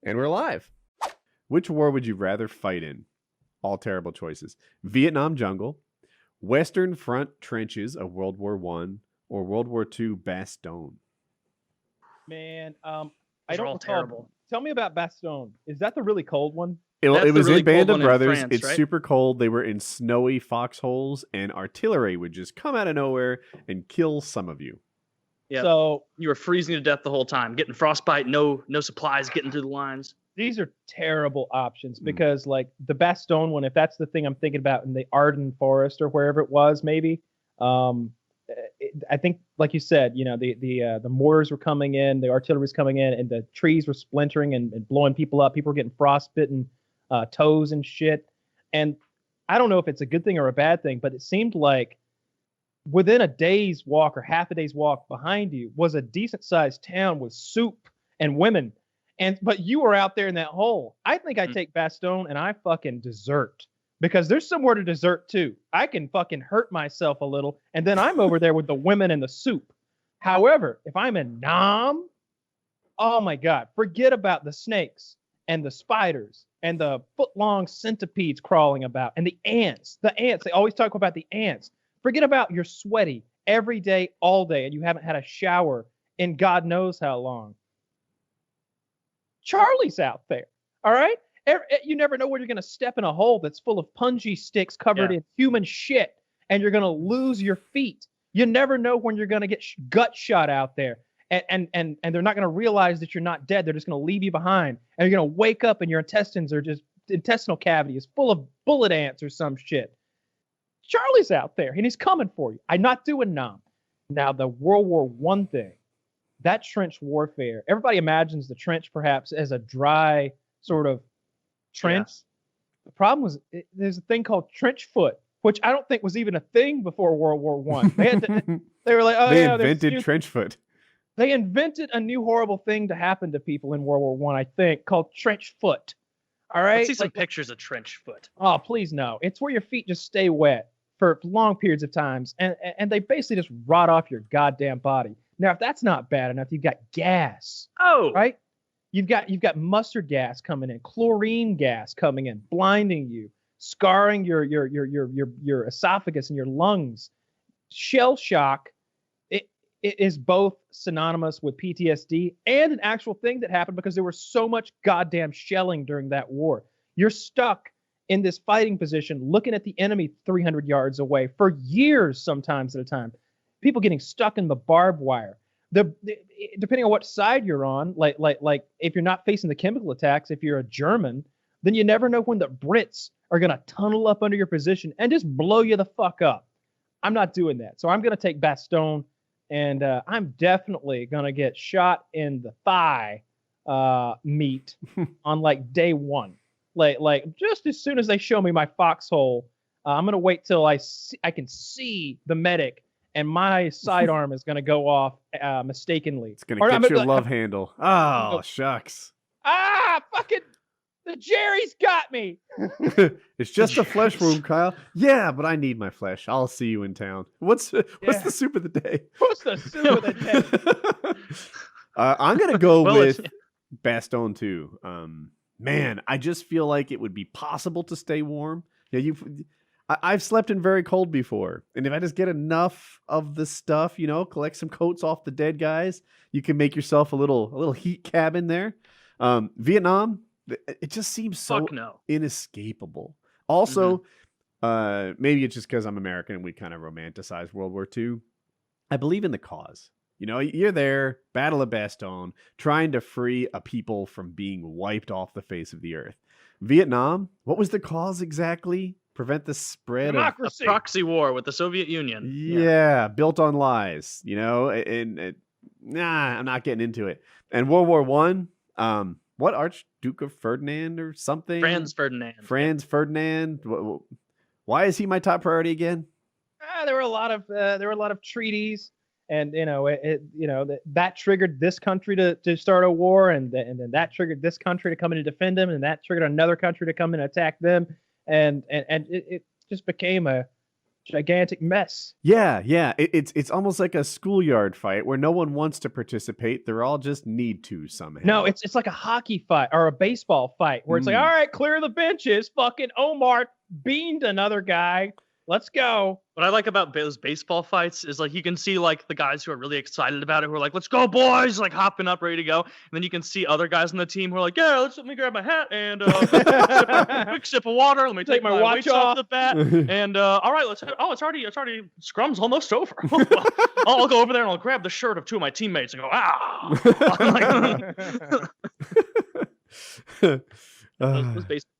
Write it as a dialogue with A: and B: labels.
A: And we're live. Which war would you rather fight in? All terrible choices. Vietnam jungle, Western Front trenches of World War I, or World War II Bastogne?
B: Man,
C: Those
B: I
C: are
B: don't
C: all
B: recall.
C: terrible.
B: Tell me about Bastogne. Is that the really cold one?
A: It
C: That's the
A: was
C: really
A: in Band
C: cold
A: of
C: one in
A: Brothers.
C: France,
A: It's
C: right?
A: super cold. They were in snowy foxholes, and artillery would just come out of nowhere and kill some of you.
C: Yep.
B: So
C: You were freezing to death the whole time, getting frostbite, no supplies getting through the lines.
B: these are terrible options
A: Mm.
B: because, like, the Bastogne one, if that's the thing I'm thinking about in the Ardennes Forest or wherever it was, maybe. I think, like you said, you know, the mortars were coming in, the artillery was coming in, and the trees were splintering and blowing people up. People were getting frostbitten toes and shit. And I don't know if it's a good thing or a bad thing, but it seemed like within a day's walk or half a day's walk behind you was a decent sized town with soup and women. But you were out there in that hole. I think I take Bastogne and I fucking desert because there's somewhere to desert too. I can fucking hurt myself a little, and then I'm over there with the women and the soup. However, if I'm in Nam, oh my God, forget about the snakes and the spiders and the foot-long centipedes crawling about and the ants. The ants, they always talk about the ants. Forget about you're sweaty every day, all day, and you haven't had a shower in God knows how long. Charlie's out there, all right? You never know when you're going to step in a hole that's full of punji sticks covered in human shit, and you're going to lose your feet. You never know when you're going to get gut shot out there, and they're not going to realize that you're not dead. They're just going to leave you behind, and you're going to wake up and your intestines are just intestinal cavity is full of bullet ants or some shit. Charlie's out there, and he's coming for you. I'm not doing Nam. Now, the World War I thing, that trench warfare, everybody imagines the trench perhaps as a dry sort of trench.
C: Yes.
B: The problem was there's a thing called trench foot, which I don't think was even a thing before World War I. They were like, oh
A: They
B: yeah,
A: invented trench foot.
B: They invented a new horrible thing to happen to people in World War I, I think, called trench foot. All right.
C: Let's see some pictures of trench foot.
B: Oh, please no. It's where your feet just stay wet for long periods of times, and they basically just rot off your goddamn body. Now, if that's not bad enough, you've got gas.
C: Oh,
B: Right? You've got mustard gas coming in, chlorine gas coming in, blinding you, scarring your esophagus and your lungs. Shell shock it is both synonymous with PTSD and an actual thing that happened because there was so much goddamn shelling during that war. You're stuck in this fighting position, looking at the enemy 300 yards away for years, sometimes at a time. People getting stuck in the barbed wire. Depending on what side you're on, like if you're not facing the chemical attacks, if you're a German, then you never know when the Brits are gonna tunnel up under your position and just blow you the fuck up. I'm not doing that, so I'm gonna take Bastogne, and I'm definitely gonna get shot in the thigh meat on like day one. Like just as soon as they show me my foxhole, I'm gonna wait till I can see the medic. And my sidearm is going to go off mistakenly.
A: It's going to get your love handle. Oh, shucks.
B: Fucking the Jerry's got me.
A: It's just a flesh wound, Kyle. Yeah, but I need my flesh. I'll see you in town. What's the soup of the day?
B: What's the soup of the day?
A: I'm going to go with Bastogne too. Man, I just feel like it would be possible to stay warm. Yeah, I've slept in very cold before, and if I just get enough of the stuff, you know, collect some coats off the dead guys, you can make yourself a little heat cabin there. Vietnam, it just seems so inescapable. Also, maybe it's just because I'm American and we kind of romanticize World War II. I believe in the cause. You know, you're there, Battle of Bastogne, trying to free a people from being wiped off the face of the earth. Vietnam, what was the cause exactly? Prevent the spread
C: of a proxy war with the Soviet Union.
A: Yeah, built on lies, you know, and I'm not getting into it. And World War I, what Archduke of Ferdinand or something?
C: Franz Ferdinand.
A: Franz Ferdinand. Why is he my top priority again?
B: There were a lot of treaties, and that triggered this country to start a war, and then that triggered this country to come in and defend them, and that triggered another country to come in and attack them. And it just became a gigantic mess.
A: Yeah, yeah. It's almost like a schoolyard fight where no one wants to participate. They're all just need to somehow.
B: No, it's like a hockey fight or a baseball fight where it's like, all right, clear the benches. Fucking Omar beamed another guy. Let's go.
C: What I like about those baseball fights is like you can see like the guys who are really excited about it, who are like, "Let's go, boys!" Like hopping up, ready to go. And then you can see other guys on the team who are like, "Yeah, let me grab my hat and quick sip of water. Let me take my
B: watch
C: weights off the bat. And all right, let's. Oh, it's already scrum's almost over. I'll go over there and I'll grab the shirt of two of my teammates and go, ah. Those baseball